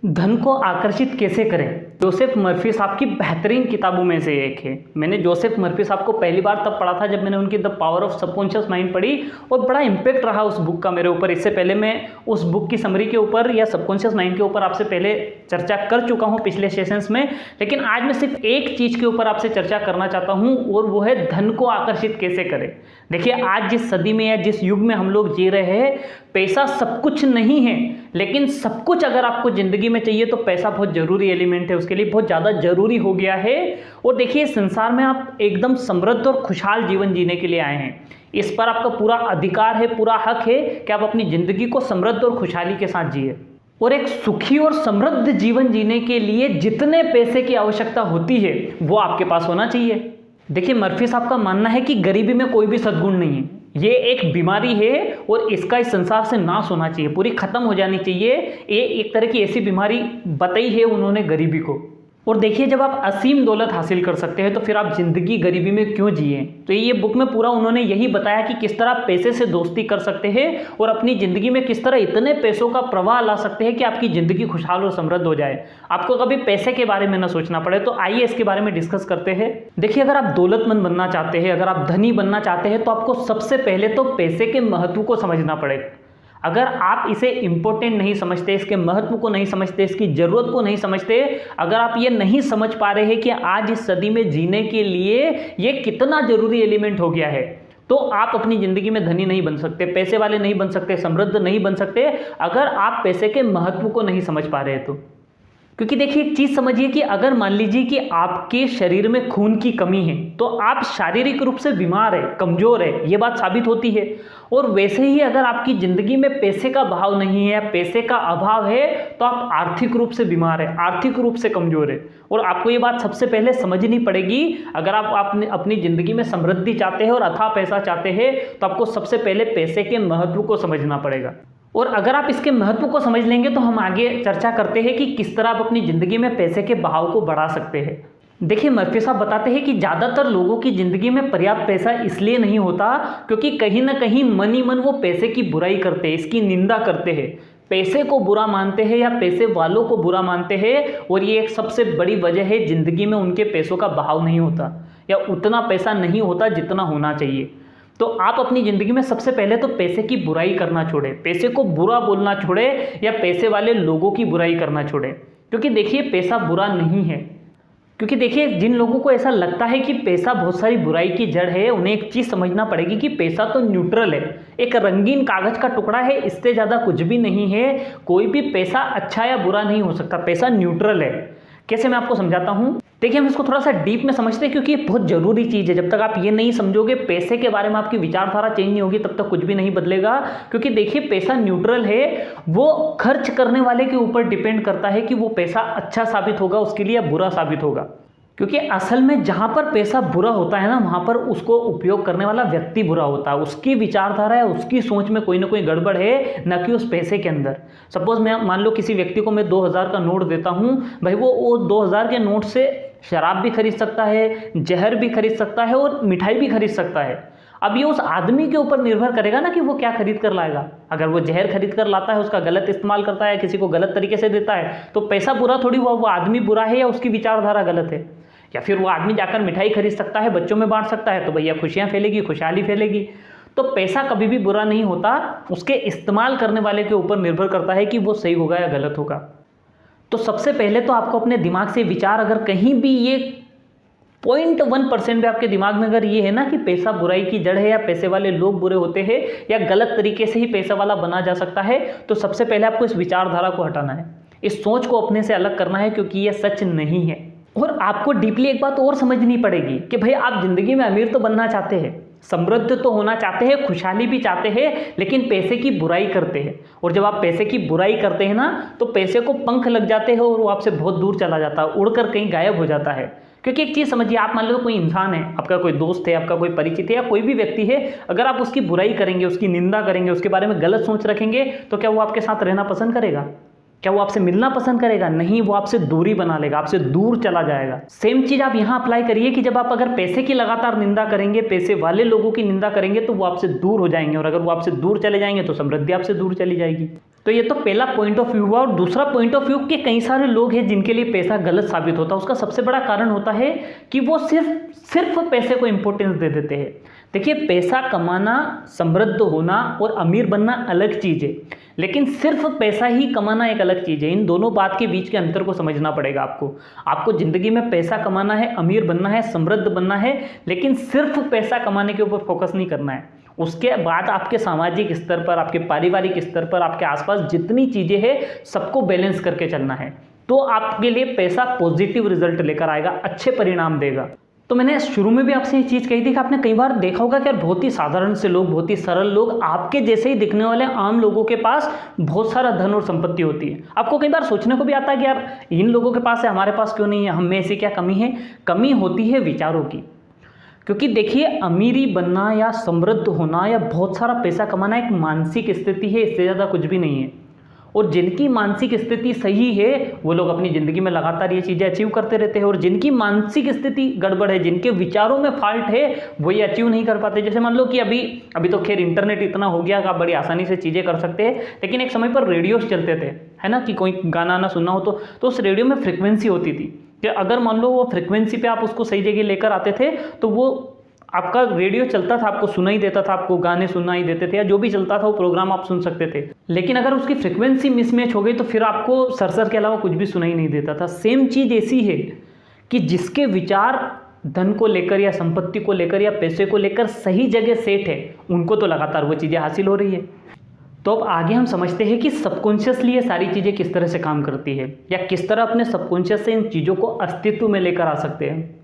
धन को आकर्षित कैसे करें? जोसेफ मर्फी साहब की बेहतरीन किताबों में से एक है। मैंने जोसेफ मर्फी साहब को पहली बार तब पढ़ा था जब मैंने उनकी the power of subconscious mind पढ़ी, और बड़ा इम्पैक्ट रहा उस बुक का मेरे ऊपर। इससे पहले मैं उस बुक की समरी के ऊपर या सबकॉन्शियस माइंड के ऊपर आपसे पहले चर्चा कर चुका हूँ पिछले सेशंस में, लेकिन आज मैं सिर्फ एक चीज़ के ऊपर आपसे चर्चा करना चाहता हूँ, और वो है धन को आकर्षित कैसे करें। देखिए, आज जिस सदी में या जिस युग में हम लोग जी रहे हैं, पैसा सब कुछ नहीं है, लेकिन सब कुछ अगर आपको ज़िंदगी में चाहिए तो पैसा बहुत ज़रूरी एलिमेंट है, उसके लिए बहुत ज़्यादा ज़रूरी हो गया है। और देखिए, संसार में आप एकदम समृद्ध और खुशहाल जीवन जीने के लिए आए हैं। इस पर आपका पूरा अधिकार है, पूरा हक है कि आप अपनी ज़िंदगी को समृद्ध और खुशहाली के साथ जिए। और एक सुखी और समृद्ध जीवन जीने के लिए जितने पैसे की आवश्यकता होती है वो आपके पास होना चाहिए। देखिए, मर्फी साहब का मानना है कि गरीबी में कोई भी सद्गुण नहीं है, ये एक बीमारी है और इसका इस संसार से नाश होना चाहिए, पूरी खत्म हो जानी चाहिए। ये एक तरह की ऐसी बीमारी बताई है उन्होंने गरीबी को। और देखिए, जब आप असीम दौलत हासिल कर सकते हैं तो फिर आप जिंदगी गरीबी में क्यों जिए? तो ये बुक में पूरा उन्होंने यही बताया कि किस तरह पैसे से दोस्ती कर सकते हैं और अपनी ज़िंदगी में किस तरह इतने पैसों का प्रवाह ला सकते हैं कि आपकी ज़िंदगी खुशहाल और समृद्ध हो जाए, आपको कभी पैसे के बारे में ना सोचना पड़े। तो आइए इसके बारे में डिस्कस करते हैं। देखिए, अगर आप दौलतमंद बनना चाहते हैं, अगर आप धनी बनना चाहते हैं, तो आपको सबसे पहले तो पैसे के महत्व को समझना पड़ेगा। अगर आप इसे इम्पोर्टेंट नहीं समझते, इसके महत्व को नहीं समझते, इसकी ज़रूरत को नहीं समझते, अगर आप ये नहीं समझ पा रहे हैं कि आज इस सदी में जीने के लिए ये कितना ज़रूरी एलिमेंट हो गया है, तो आप अपनी ज़िंदगी में धनी नहीं बन सकते, पैसे वाले नहीं बन सकते, समृद्ध नहीं बन सकते, अगर आप पैसे के महत्व को नहीं समझ पा रहे तो। क्योंकि देखिए, एक चीज़ समझिए कि अगर मान लीजिए कि आपके शरीर में खून की कमी है तो आप शारीरिक रूप से बीमार है, कमज़ोर है, ये बात साबित होती है। और वैसे ही अगर आपकी ज़िंदगी में पैसे का भाव नहीं है या पैसे का अभाव है तो आप आर्थिक रूप से बीमार है, आर्थिक रूप से कमज़ोर है। और आपको ये बात सबसे पहले समझनी पड़ेगी। अगर आप अपनी ज़िंदगी में समृद्धि चाहते हैं और अथाह पैसा चाहते हैं तो आपको सबसे पहले पैसे के महत्व को समझना पड़ेगा। और अगर आप इसके महत्व को समझ लेंगे तो हम आगे चर्चा करते हैं कि किस तरह आप अपनी ज़िंदगी में पैसे के बहाव को बढ़ा सकते हैं। देखिए, मर्फी साहब बताते हैं कि ज़्यादातर लोगों की ज़िंदगी में पर्याप्त पैसा इसलिए नहीं होता क्योंकि कहीं ना कहीं मन ही मन वो पैसे की बुराई करते हैं, इसकी निंदा करते हैं, पैसे को बुरा मानते हैं या पैसे वालों को बुरा मानते हैं। और ये एक सबसे बड़ी वजह है, ज़िंदगी में उनके पैसों का बहाव नहीं होता या उतना पैसा नहीं होता जितना होना चाहिए। तो आप अपनी ज़िंदगी में सबसे पहले तो पैसे की बुराई करना छोड़े, पैसे को बुरा बोलना छोड़े या पैसे वाले लोगों की बुराई करना छोड़े। क्योंकि देखिए, पैसा बुरा नहीं है। क्योंकि देखिए, जिन लोगों को ऐसा लगता है कि पैसा बहुत सारी बुराई की जड़ है, उन्हें एक चीज़ समझना पड़ेगी कि पैसा तो न्यूट्रल है, एक रंगीन कागज़ का टुकड़ा है, इससे ज़्यादा कुछ भी नहीं है। कोई भी पैसा अच्छा या बुरा नहीं हो सकता, पैसा न्यूट्रल है। कैसे, मैं आपको समझाता हूँ। देखिए, हम इसको थोड़ा सा डीप में समझते हैं क्योंकि ये बहुत ज़रूरी चीज़ है। जब तक आप ये नहीं समझोगे, पैसे के बारे में आपकी विचारधारा चेंज नहीं होगी, तब तक कुछ भी नहीं बदलेगा। क्योंकि देखिए, पैसा न्यूट्रल है, वो खर्च करने वाले के ऊपर डिपेंड करता है कि वो पैसा अच्छा साबित होगा उसके लिए या बुरा साबित होगा। क्योंकि असल में जहाँ पर पैसा बुरा होता है ना, वहाँ पर उसको उपयोग करने वाला व्यक्ति बुरा होता है, उसकी विचारधारा है, उसकी सोच में कोई ना कोई गड़बड़ है, न कि उस पैसे के अंदर। सपोज मैं मान लो किसी व्यक्ति को मैं 2000 का नोट देता हूँ, भाई वो 2000 के नोट से शराब भी खरीद सकता है, जहर भी खरीद सकता है और मिठाई भी खरीद सकता है। अब ये उस आदमी के ऊपर निर्भर करेगा ना कि वो क्या खरीद कर लाएगा। अगर वो जहर खरीद कर लाता है, उसका गलत इस्तेमाल करता है, किसी को गलत तरीके से देता है, तो पैसा बुरा थोड़ी हुआ, वो आदमी बुरा है या उसकी विचारधारा गलत है। या फिर वो आदमी जाकर मिठाई खरीद सकता है, बच्चों में बांट सकता है, तो भैया खुशियाँ फैलेगी, खुशहाली फैलेगी। तो पैसा कभी भी बुरा नहीं होता, उसके इस्तेमाल करने वाले के ऊपर निर्भर करता है कि वो सही होगा या गलत होगा। तो सबसे पहले तो आपको अपने दिमाग से विचार, अगर कहीं भी ये 0.1% भी आपके दिमाग में अगर ये है ना कि पैसा बुराई की जड़ है या पैसे वाले लोग बुरे होते हैं या गलत तरीके से ही पैसा वाला बना जा सकता है, तो सबसे पहले आपको इस विचारधारा को हटाना है, इस सोच को अपने से अलग करना है, क्योंकि ये सच नहीं है। और आपको डीपली एक बात और समझनी पड़ेगी कि भाई, आप जिंदगी में अमीर तो बनना चाहते हैं, समृद्ध तो होना चाहते हैं, खुशहाली भी चाहते हैं, लेकिन पैसे की बुराई करते हैं। और जब आप पैसे की बुराई करते हैं ना, तो पैसे को पंख लग जाते हैं और वो आपसे बहुत दूर चला जाता है, उड़कर कहीं गायब हो जाता है। क्योंकि एक चीज़ समझिए, आप मान लो कोई इंसान है, आपका कोई दोस्त है, आपका कोई परिचित है या कोई भी व्यक्ति है, अगर आप उसकी बुराई करेंगे, उसकी निंदा करेंगे, उसके बारे में गलत सोच रखेंगे, तो क्या वो आपके साथ रहना पसंद करेगा? क्या वो आपसे मिलना पसंद करेगा? नहीं, वो आपसे दूरी बना लेगा, आपसे दूर चला जाएगा। सेम चीज आप यहाँ अप्लाई करिए कि जब आप अगर पैसे की लगातार निंदा करेंगे, पैसे वाले लोगों की निंदा करेंगे, तो वो आपसे दूर हो जाएंगे, और अगर वो आपसे दूर चले जाएंगे तो समृद्धि आपसे दूर चली जाएगी। तो ये तो पहला पॉइंट ऑफ व्यू हुआ। और दूसरा पॉइंट ऑफ व्यू कि कई सारे लोग हैं जिनके लिए पैसा गलत साबित होता है। उसका सबसे बड़ा कारण होता है कि वो सिर्फ पैसे को इंपॉर्टेंस दे देते हैं। देखिए, पैसा कमाना, समृद्ध होना और अमीर बनना अलग चीज़ है, लेकिन सिर्फ पैसा ही कमाना एक अलग चीज़ है। इन दोनों बात के बीच के अंतर को समझना पड़ेगा आपको ज़िंदगी में पैसा कमाना है, अमीर बनना है, समृद्ध बनना है, लेकिन सिर्फ पैसा कमाने के ऊपर फोकस नहीं करना है। उसके बाद आपके सामाजिक स्तर पर, आपके पारिवारिक स्तर पर, आपके आसपास जितनी चीज़ें हैं सबको बैलेंस करके चलना है, तो आपके लिए पैसा पॉजिटिव रिजल्ट लेकर आएगा, अच्छे परिणाम देगा। तो मैंने शुरू में भी आपसे ये चीज़ कही थी कि आपने कई बार देखा होगा कि बहुत ही साधारण से लोग, बहुत ही सरल लोग, आपके जैसे ही दिखने वाले आम लोगों के पास बहुत सारा धन और संपत्ति होती है। आपको कई बार सोचने को भी आता है कि यार इन लोगों के पास है, हमारे पास क्यों नहीं है, हम में ऐसी क्या कमी है? कमी होती है विचारों की। क्योंकि देखिए, अमीरी बनना या समृद्ध होना या बहुत सारा पैसा कमाना एक मानसिक स्थिति है, इससे ज़्यादा कुछ भी नहीं है। और जिनकी मानसिक स्थिति सही है वो लोग अपनी ज़िंदगी में लगातार ये चीज़ें अचीव करते रहते हैं, और जिनकी मानसिक स्थिति गड़बड़ है, जिनके विचारों में फॉल्ट है, वो ये अचीव नहीं कर पाते। जैसे मान लो कि अभी तो खैर इंटरनेट इतना हो गया कि आप बड़ी आसानी से चीज़ें कर सकते हैं, लेकिन एक समय पर रेडियोस चलते थे, है ना, कि कोई गाना ना सुनना हो तो उस रेडियो में फ्रिक्वेंसी होती थी कि अगर मान लो वो फ्रिक्वेंसी पे आप उसको सही जगह लेकर आते थे तो वो आपका रेडियो चलता था, आपको सुनाई देता था, आपको गाने सुनाई देते थे, या जो भी चलता था वो प्रोग्राम आप सुन सकते थे। लेकिन अगर उसकी फ्रिक्वेंसी मिसमैच हो गई तो फिर आपको सरसर के अलावा कुछ भी सुनाई नहीं देता था। सेम चीज़ ऐसी है कि जिसके विचार धन को लेकर या संपत्ति को लेकर या पैसे को लेकर सही जगह सेट है, उनको तो लगातार वो चीज़ें हासिल हो रही है। तो अब आगे हम समझते हैं कि सबकॉन्शियसली ये सारी चीज़ें किस तरह से काम करती है, या किस तरह अपने सबकॉन्शियस से इन चीज़ों को अस्तित्व में लेकर आ सकते हैं।